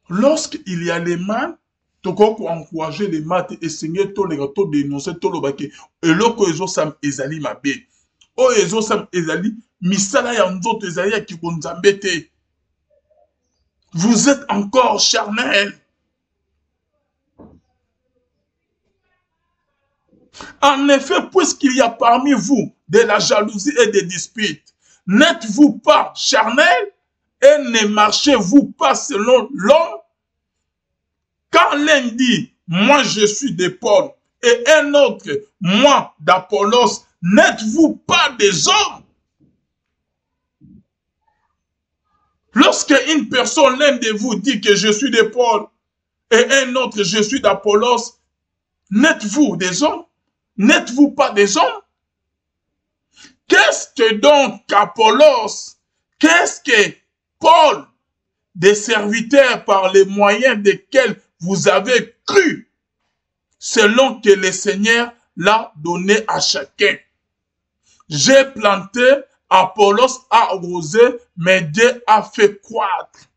Lorsqu'il y a les mal, toko ko encourager les maths et signer to les to dénoncer to lobake eloko ezo sam ezali mabe. O ezo sam ezali misala ya nzoto ezali ya kibonzambe te. Vous êtes encore charnel. En effet, puisqu'il y a parmi vous de la jalousie et des disputes, n'êtes-vous pas charnel et ne marchez-vous pas selon l'homme? Quand l'un dit, moi je suis de Paul, et un autre, moi d'Apollos, n'êtes-vous pas des hommes? Lorsque une personne, l'un de vous, dit que je suis de Paul, et un autre, je suis d'Apollos, n'êtes-vous des hommes? N'êtes-vous pas des hommes? Qu'est-ce que donc Apollos? Qu'est-ce que Paul? Des serviteurs par les moyens desquels vous avez cru, selon que le Seigneur l'a donné à chacun. J'ai planté, Apollos a arrosé, mais Dieu a fait croître.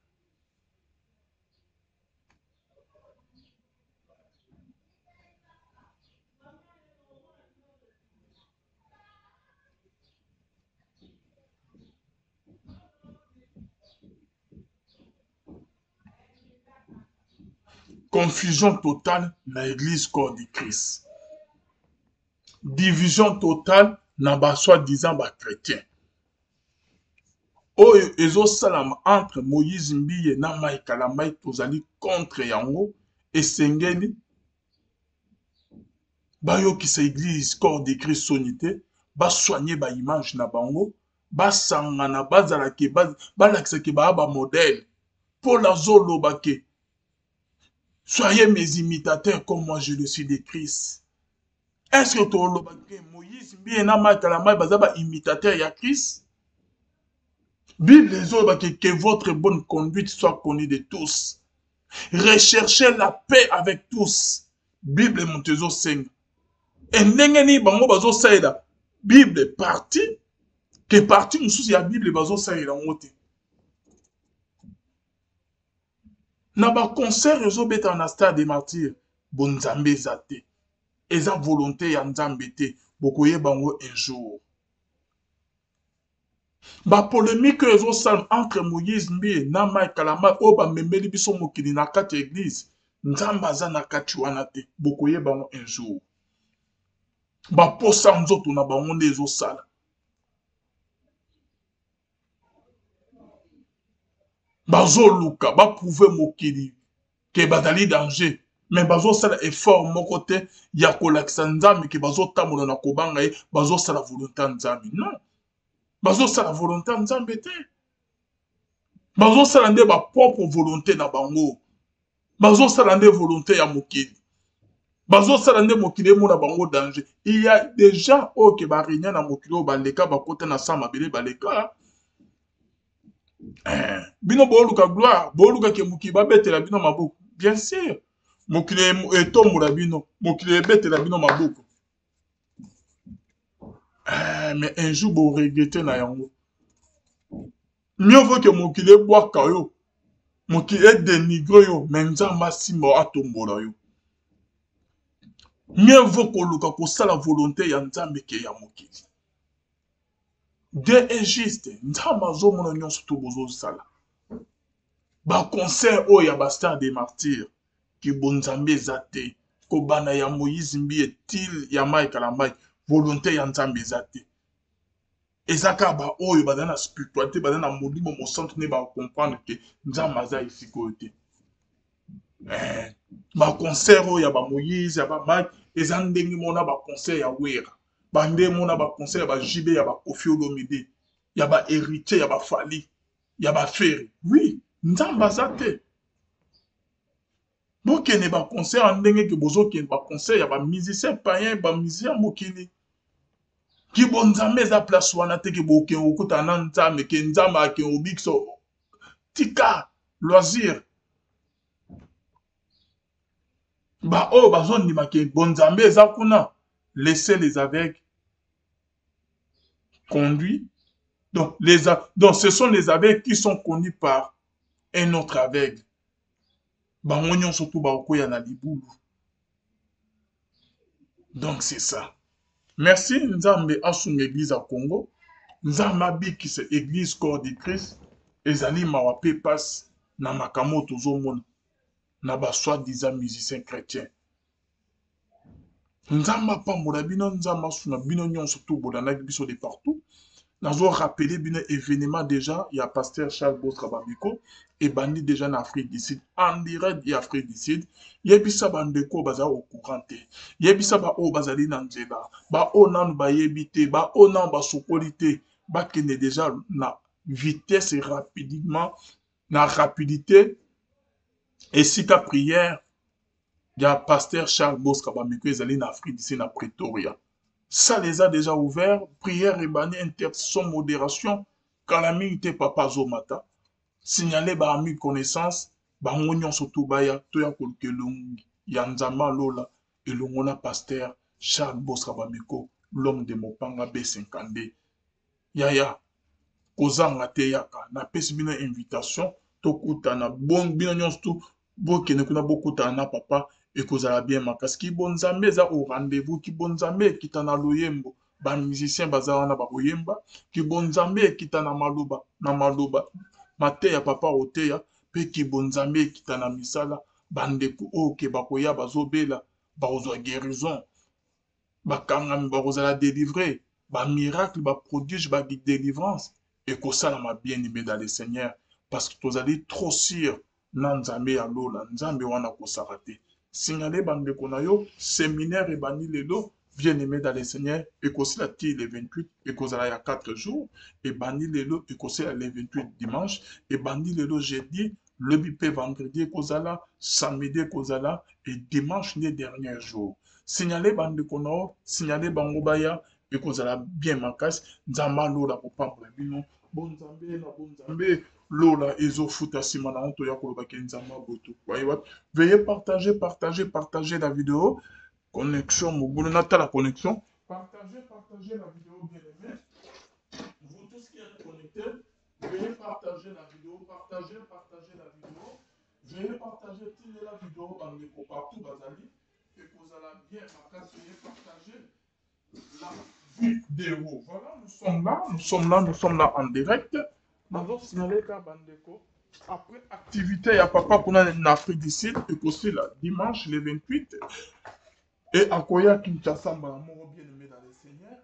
Confusion totale dans l'église corps de Christ. Division totale dans les soi-disant chrétiens. Oyo ezo salam entre Moïse Mbiye na Mike la Mike tozali contre yango esengeli bayo ki sa église corps de Christ sonité ba soigner ba image na bango ba sangana bazala ke ba lakisa ke ba modèle pour la zolo bake. Soyez mes imitateurs comme moi je le suis de Christ. Est-ce que tu as Moïse bien na Mike bazaba imitateur ya Christ? Bible les autres que votre bonne conduite soit connue de tous. Recherchez la paix avec tous. Bible montezo 5. Et n'engeni bango bazo saïda. Bible partie que partie mususu ya Bible bazo saïda ngote. Na ba concert rezo beta na stade des martyrs bonzambe zate. Eza volonté ya nzambe te bokoye bango un jour. Ba polémique ezo sal entre Moïse Mbiye na Mike Kalama o ba memeli biso mokili na kati église nzamba za na kati wana te bokoye bango un jour. Ba posa nzoto na bango nde ezo sala. Bazo luka ba prouver mokili ke badali danger mais bazo sala effort moko te ya kolakisa nzambe ke bazo tamola na kobanga ye bazo sala volonté nzambe non. Bazo sala volonté nzambe te. Bazo sala nde ba propre volonté na bango. Bazo sala nde volonté ya mokili. Bazo sala nde mokili mo na bango danger. Il y a déjà o ke ba renya na mokili o baleka ba kota na sama bele baleka. Bino boluka gloire, boluka ke mokili ba betela bino maboko. Bien sûr. Mokili etombola bino, mokili betela bino maboko. Mais un jour, vous regrettez na yango. Mieux vaut que mon kile boit kayo. Mon kile dénigre yo. Mais nzamba simo atombola yo. Mieux vaut que luka ko sala volonté ya nzambe ke ya mokili. Dieu est juste. Nzamba zo mona nyonso to bozo sala. Ba concert o ya ba stade des martyrs. Ki bonzambe zate. Ko bana ya Moïse Mbiye til ya Mike la Mike. Volonté ya nzambe zate. Ezaka ba oyo badana spiritualité badana modimo mo centre ne ba comprendre que nzamba za ifikote. Ba concert ya ba Moïse ya ba Mike ezandenge mona ba concert ya wera. bande mona ba conseil ya ba JB ya ba Koffi Olomide ya ba héritier ya ba Fally ya ba Ferry. Oui, nzambe aza te. Bokene ba conseil en ndenge ke bozokene ba conseil ya ba musicien païen ba musicien mokili. Ki bon nzambe eza place wana te ke bokene okuta na nzambe ke nzambe akene obikso tika loisir. Ba o bazondima ke bon nzambe eza kuna. Laissez les aveugles conduits. Donc, ce sont les aveugles qui sont conduits par un autre aveugle. Bangonyon surtout baokoya na libulu. Donc, c'est ça. Merci, Nzambe Asum Église à Congo. Nzambe Abiki, c'est Église Corps de Christ. Ezali Mawape passe na Makamoto Zomona. Na ba soi-disant musiciens chrétiens. Nzamba pambola bino nzamba suna bino nyon surtout bodana biso de partout. Nazo rappeler bino événement déjà, il y a pasteur Charles Bostra Babiko et bandi déjà en Afrique du Sud, en direct de Afrique du Sud. Yebisa bandeko baza au courant te. Yebisa ba o bazali na nzela. Ba o nan ba yebite, ba o nan ba sokolite, ba kene déjà na vitesse et rapidement, na rapidité et si ta prière. Il y a pasteur Charles Bostra Babiko ezali na Afrique du Sud na Pretoria. Ça les a déjà ouverts. Prière et banni, intercession, modération. Calamité papa zomata. Signaler ba ami connaissance. Ba ngonyon surtout baya. Toya kolkelung. Yanzama lola. Et l'ongona pasteur Charles Bostra Babiko. L'homme de Mopanga B50. Yaya. Kozanga te yaka. Na pesi bina invitation. Tokuta na bon bina nyon surtout. Bokene kuna bokuta na papa. Et kozala bien makas ki bon nzambe za au rendez-vous ki bon nzambe kita na loyembo ba musicien baza wana ba koyemba ki bon nzambe kita na maloba mate ya papa oteya pe ki bon nzambe kita na misala bandeko o ke bakoya bazobela ba kozwa guérison ba kangami ba kozala délivrer ba miracle ba prodige ba délivrance et kosala ma bien-aimé dans le Seigneur parce que tozali trop sûr na nzambe ya lola nzambe wana kosala te. Signalé bandeko na yo, séminaire et bani lelo, bien-aimé dans le Seigneur, et qu'aussi la ti le 28, et qu'aussi la 4 jours, et bani lelo, et qu'aussi la le 28 dimanche, et bani lelo jeudi, le bipé vendredi, et qu'aussi la samedi, et qu'aussi la, et dimanche les derniers jours. Signalé bandeko na yo, signalé bangobaya, et qu'aussi la bien makas, nzamba lola pour pas bino, bon nzambe na bon nzambe, Lola ezo futa simana onto ya koloba kenzama boto. Veuillez partager la vidéo. Connexion, Mobulo Nata la connexion. Partagez la vidéo, bien aimé. Vous tous qui êtes connectés, veuillez partager la vidéo. Partagez la vidéo. Veuillez partager toute la vidéo dans les partout bazali. Et que vous allez bien veuillez partager la vidéo. Voilà, nous sommes là en direct. Nous signaler qu'à Bandeko, après activité, il y a papa qu'on a en Afrique du Sud, et aussi là, dimanche le 28, et à Koya Kinshasa, mon bien-aimé dans le Seigneur,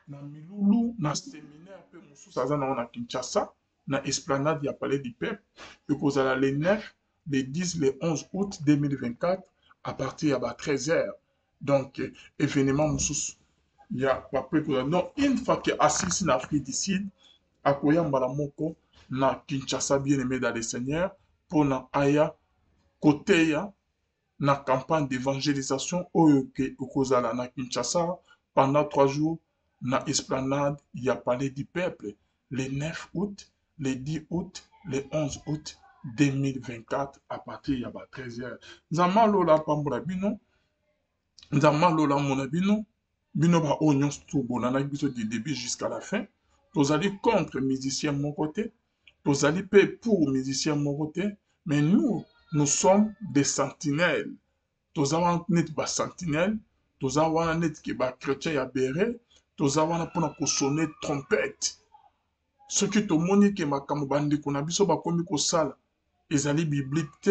na Milulu, na séminaire, peu moussou, ça na Kinshasa, na esplanade, il y a palais du peuple, et qu'on a les 9, les 10, les 11 août 2024, à partir de 13h. Donc, événement moussou, il y a papa qu'on a, non, une fois qu'il est assis en Afrique du Sud, akoya mbala moko na Kinshasa bien-aimé dans le Seigneur pour na aya côté ya na campagne d'évangélisation oyoke okozala na Kinshasa pendant 3 jours na esplanade ya palais du peuple le 9 août, le 10 août, le 11 août 2024 à partir ya 13h. Nzama lola pambola bino, nzama lola mona bino, bino ba onyon stubo na biso du début jusqu'à la fin. Vous allez contre musiciens mon côté, vous allez pour musiciens mon côté, mais nous sommes des sentinelles. Vous avez net des sentinelles, vous avez net qui est chrétien à béret, vous avez pour sonner trompette. Ce qui te montre que ma camobandi qu'on a biso ba komi ko sala, ils allaient biblique,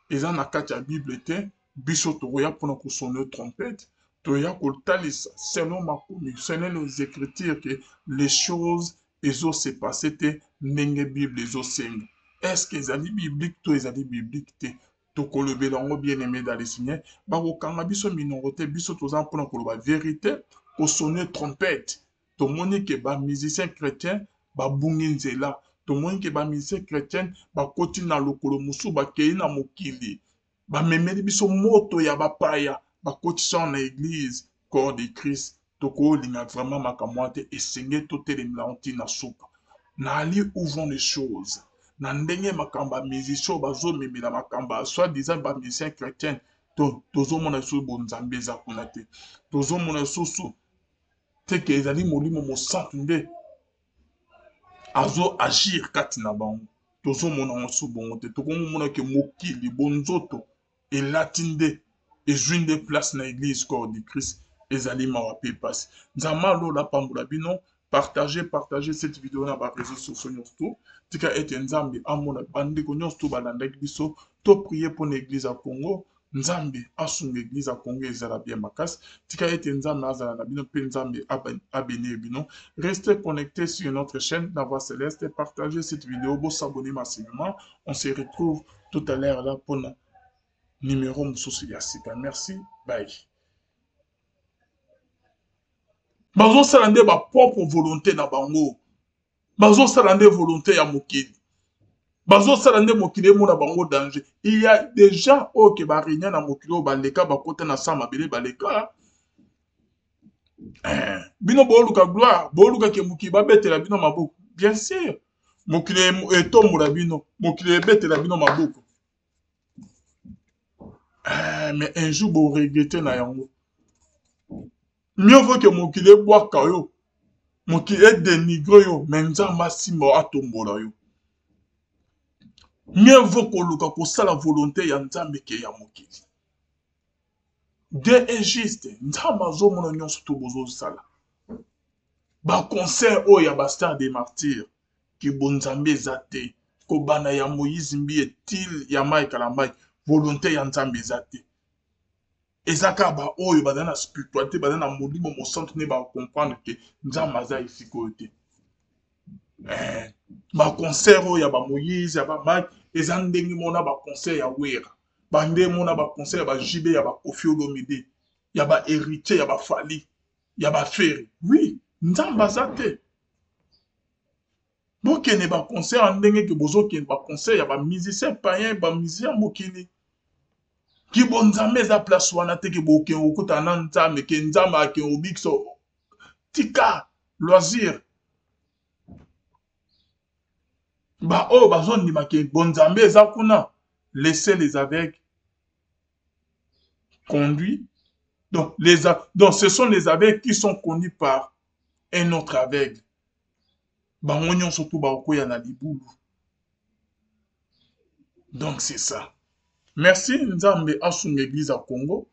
ils en a katia bible te, biso to ya pour sonner trompette. Selon ma communauté, selon les écritures que les choses ont se passé, nenge Bible Est-ce que les bibliques, toi les bibliques, tokolobela yango bien aimé dans le Seigneur bakokanga biso minoko te biso toza mpona koloba vérité kosonne trompette tomoni ke bamusicien chrétien babungi nzela tomoni ke bamusicien chrétien bakoti na lokolo mosusu bakei na mokili bamemeli biso moto ya bapaya bakotisa na église corps de Christ tokolinga vraiment makamwa te esenge totelemela ntina suka nali ouvrons les choses na ndenge makambo ya musicien bazomemela makambo ya soi-disant bamusicien chrétien tozomona lisusu bonzambe eza kuna te tozomona lisusu te ke ezali molimo mosantu nde azo agir kati na bango tozomona mosusu bongo te tokomona ke mokili bonzoto elati nde ezwi nde place na église corps de Christ ezali mawa pe pasi nzambe alola pambola bino partagez cette vidéo na ba réseaux sociaux nyonso tika ete nzambe amona bandeko nyonso balandaki biso to prier pour l'église à Congo nzambe asunga église à Congo ezala bien makasi tika ete nzambe azala na bino pe nzambe abénir bino restez connectés sur notre chaîne La Voix Céleste partagez cette vidéo bo s'abonner massivement on se retrouve tout à l'heure là pour le numéro mosusu ya sika merci bye. Bazosala nde ba propre volonté na bango bazosala nde volonté ya mokili bazosala nde mokili emona bango danger il y a déjà oyo ba réunion na mokili oyo baleka bakota na sa mabele baleka bino boluka gloire boluka ke mokili babetela bino maboko bien sûr mokili etombola bino mokili ebetela bino maboko mais un jour bo regretter na yango mieux vaut que mokili ebwaka yo mokili edenigre yo mais nzambe asimba atombola yo mieux vaut koluka kosala volonté ya nzambe ke ya mokili Dieu est juste nzambe azomona nyonso to bozosala baconcert oyo ya bastar des martyrs ki bonzambe eza te kobana ya Moïse mbi etil ya mai kala mai volonté ya nzambe eza te ezaka ba oyo bazana na spiritualité bazana na molimo mosantu ne ba comprendre que nzambe aza esika oyo te ba concert oyo ya ba Moïse ya ba mai eza ndenge mona ba concert ya wera bande mona ba concert ya ba jibe ya ba Koffi Olomide ya ba héritier ya ba Fally ya ba Ferry oui nzambe aza te bokene ba concert ndenge ke bozokene ba concert ya ba musicien païen ba musicien mokili ki bonzambe eza place wana te ke boke okuta na nzambe ke nzambe ake obikso tika loisir ba o bazondima ke bonzambe eza kuna laissez les aveugles conduits donc ce sont les aveugles qui sont conduits par un autre aveugle bango nyonso to bakoya na libulu donc c'est ça. Merci Nzambe asunga église à Congo.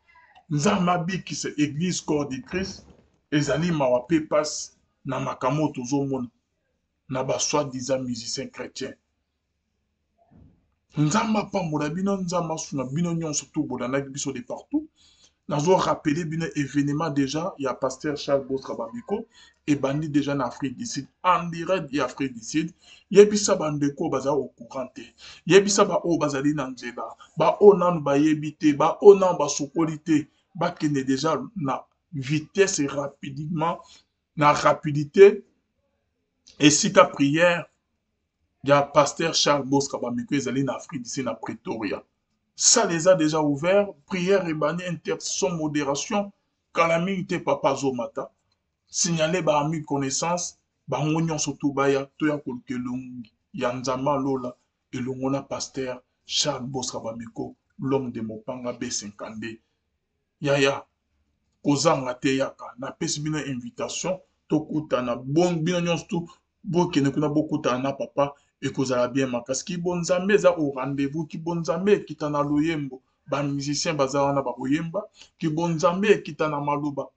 Nzambe abikisa église corps de Christ. Ezali mawa pe passe na makamo tozomona na ba soi-disant musiciens chrétiens. Nzambe apambola bino nzambe asunga bino nyonso to bolanaki biso de partout. Nazo rappeler bino événement déjà il y a pasteur Charles Bostra Bamiko et bandi déjà en Afrique du Sud en direct de Afrique du Sud yebisa bandeko baza au courant te yebisa ba o bazali na nzela ba o nanu ba yebite ba o nan ba sokolite ba kene déjà na vitesse et rapidement na rapidité et si ta prière il y a pasteur Charles Bostra Bamiko ezali na Afrique du Sud na Pretoria. Ça les a déjà ouverts. Prière et banni, intercession, modération. Calamité, papa Zomata. Signaler ba ami connaissance. Ba ngonion surtout baya. Toya kolkelung. Yanzama Lola. Et l'ongona pasteur Charles Bostra Bamiko. L'homme de Mopanga B50. Yaya. Kozanga teyaka. Na pesi bina invitation. Tokuta na bon bina nyon surtout. Boke ne kuna bokuta na papa. Et kozala bien makas ki bonzambe za au rendez-vous ki bonzambe kita na loyembo ba musicien bazala na ba oyemba ki bonzambe kita na maloba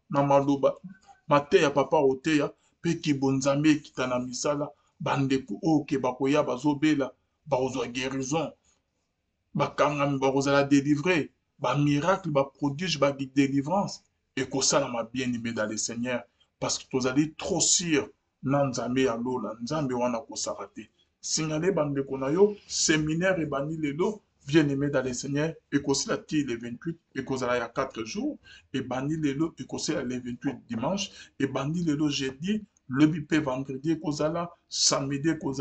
mateya papa oteya pe ki bonzambe kita na misala bandeku o ke bakoya bazobela ba ozwa guérison ba kangami ba kozala délivrer ba miracle ba prodige ba délivrance et kosala ma bien-aimé dans le Seigneur parce que tozali trop sûr na nzambe ya lola nzambe wana kosarate. Signalé bandeko na yo séminaire et bani lelo bien-aimé dans le Seigneur, et qu'aussi la tille les 28, et qu'aux il y a 4 jours, et bandi les lots, et qu'aussi les 28 dimanche, et bandi les lots jeudi, le bipé vendredi, et qu'aux samedi, qu'aux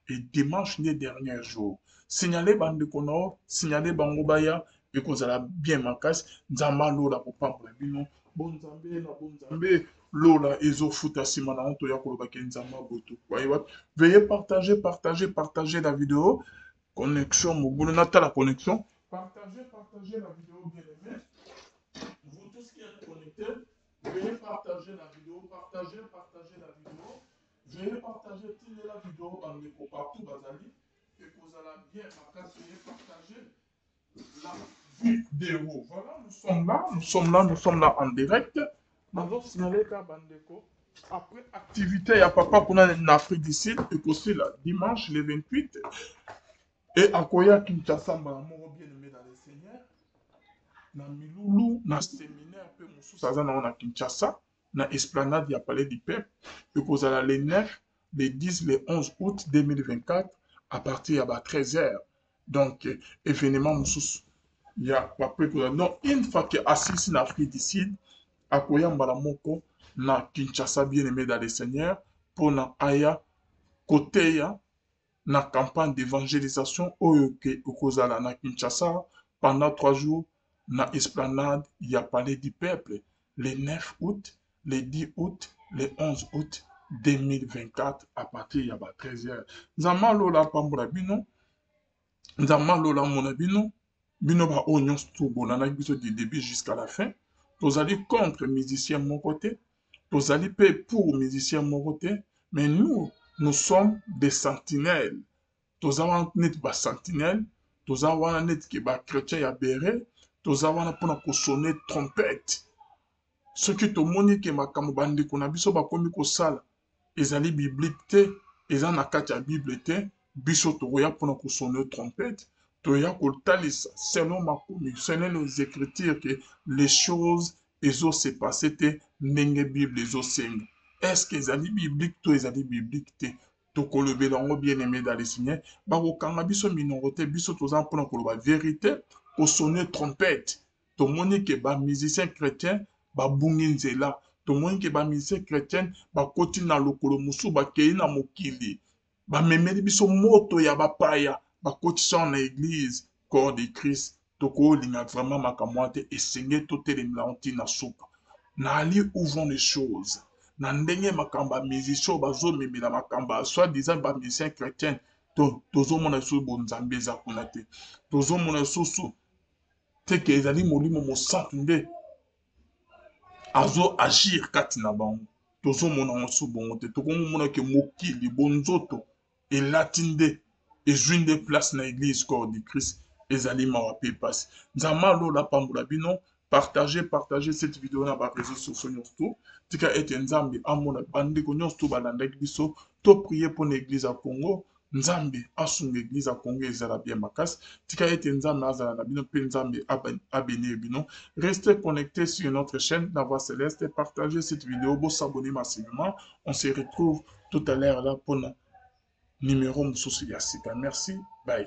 et dimanche les derniers jours. Signalez bande kono, signalez bangobaya, et qu'aux bien makas, nzama lola pour pas pour bino, bon zambe, lola ezo futa simana onto ya koloba kenzama boto. Veuillez partager la vidéo. Connexion, Mougou, Nata la connexion. Partagez la vidéo, bien aimé. Vous tous qui êtes connectés, veuillez partager la vidéo, partagez la vidéo. Veuillez partager la vidéo dans les partout, Bazali. Et que vous allez bien, veuillez partager la vidéo. Voilà, nous sommes là en direct. Nous allons signaler qu'à Bandeko. Après activité, il y a papa pour en Afrique du Sud, et aussi là, dimanche, le 28. Et Akoya Kinshasa, mon bien-aimé dans le Seigneur, na Milulu, na séminaire, peu moussou, ça na Kinshasa, na esplanade, il y a palais du peuple, et qu'on a les 9, les 10, les 11 août 2024, à partir de 13h. Donc, événement moussou, il y a pas peu que non, une fois que assis en Afrique du Sud, Akoya Mbalamoko, na Kinshasa, bien-aimé dans le Seigneur, pour na Aya, côté ya, na campagne d'évangélisation okozala na Kinshasa pendant 3 jours na esplanade il y a palais du peuple le 9 août, le 10 août, le 11 août 2024 à partir ya 13h. Nzama lola pambola bino, nzama lola mona bino, bino ba onyon stubo na biso du début jusqu'à la fin. Tozali contre musicien mon côté, tozali pe pour musicien mon côté, mais nous sommes des sentinelles. Toza wana net ba sentinelle, toza wana net ki ba chrétien ya béré, toza wana pona ko sonner trompette. Ce qui tomoni ke makambo bandi ko na biso ba komi ko sala, ezali biblique te, eza na kati ya Bible te, biso toya pona ko sonner trompette, toya ko talisa selon makomi, selon les écritures que les choses ezo se passer te ndenge Bible ezo senga. Est-ce que ezali biblique to ezali biblique te? Tokolobela ngo bien-aimé dans le Seigneur, bakokanga biso minorité, biso toza mpona koloba vérité, kosonner trompette. Tomoni ke ba musicien chrétien babungi nzela, tomoni ke ba musicien chrétien bakoti na lokolo musu bakei na mokili, bamemeli biso moto ya bapaya, bakoti sa na église, corps de Christ. Tokolinga vraiment makamwa te esenge totelemela ntina suka. Na ali où vont les choses. Na ndenge makamba musicien bazomemela makamba soi-disant ba musicien chrétien tozomona lisusu bonzambe eza kuna te, tozomona lisusu te ke ezali molimo mosantu nde azo agir kati na bango, tozomona lisusu bongo te, tokomona ke mokili bonzoto elati nde ezwi nde place na église corps du Christ ezali mawa pe pasi. Nzama lola pambola bino. Partagez cette vidéo dans les réseaux sociaux. Tika ete nzambe amona bandeko nyonso balandaki biso to prier pour l'église à Congo. Nzambe asunga église à Congo ezala bien makasi. Tika ete nzambe azala na bino pe nzambe abene bino. Restez connectés sur notre chaîne La Voix Céleste. Partagez cette vidéo, vous s'abonnez massivement. On se retrouve tout à l'heure là pour le numéro Moussousi Yassika. Merci, bye.